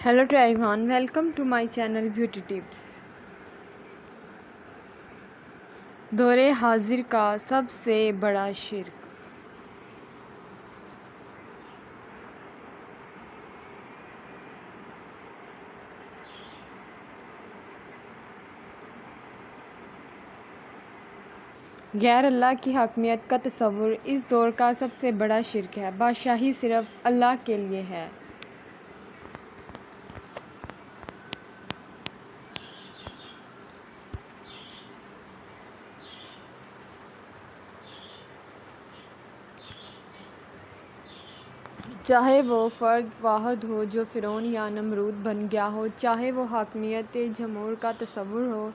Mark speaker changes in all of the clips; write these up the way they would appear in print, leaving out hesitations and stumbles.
Speaker 1: Hello to everyone, welcome to my channel Beauty Tips. دورے حاضر کا سب سے بڑا شرک۔ غیر اللہ کی حاکمیت کا تصور اس دور کا سب سے بڑا شرک ہے۔ بادشاہی صرف اللہ کے لیے ہے۔ چاہے وہ فرد واحد ہو جو فرعون یا نمرود بن گیا ہو، چاہے وہ حاکمیت جمہور کا تصور ہو،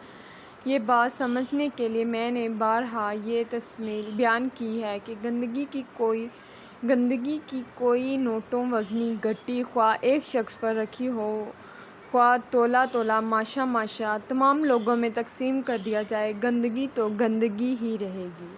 Speaker 1: یہ بات سمجھنے کے لیے میں نے بارہا یہ تسمیل بیان کی ہے کہ گندگی کی کوئی نوٹوں وزنی گٹی خواہ ایک شخص پر رکھی ہو، خواہ تولا تولا ماشا ماشا تمام لوگوں میں تقسیم کر دیا جائے، گندگی تو گندگی ہی رہے گی۔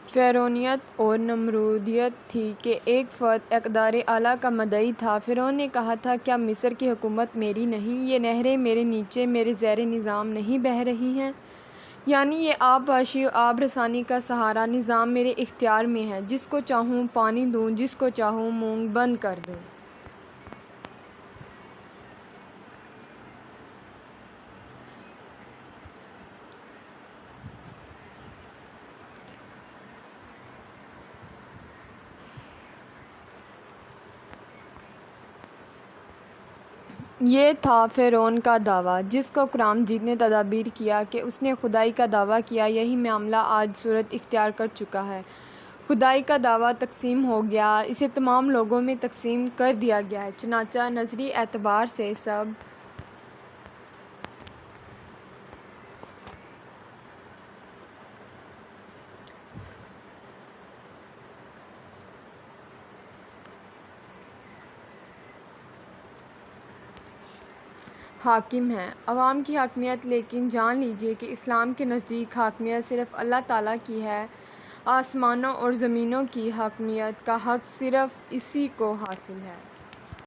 Speaker 1: فرعونیت اور نمرودیت تھی کہ ایک فرد اقدار اعلیٰ کا مدعی تھا۔ فرعون نے کہا تھا، کیا مصر کی حکومت میری نہیں؟ یہ نہریں میرے نیچے میرے زیر نظام نہیں بہہ رہی ہیں؟ یعنی یہ آب پاشی و آب رسانی کا سارا نظام میرے اختیار میں ہے، جس کو چاہوں پانی دوں، جس کو چاہوں منہ بند کر دوں۔ یہ تھا فرعون کا دعویٰ، جس کو قرآن مجید نے تدبیر کیا کہ اس نے خدائی کا دعویٰ کیا۔ یہی معاملہ آج صورت اختیار کر چکا ہے۔ خدائی کا دعویٰ تقسیم ہو گیا، اسے تمام لوگوں میں تقسیم کر دیا گیا ہے، چنانچہ نظری اعتبار سے سب حاکم ہیں، عوام کی حاکمیت۔ لیکن جان لیجیے کہ اسلام کے نزدیک حاکمیت صرف اللہ تعالیٰ کی ہے۔ آسمانوں اور زمینوں کی حاکمیت کا حق صرف اسی کو حاصل ہے۔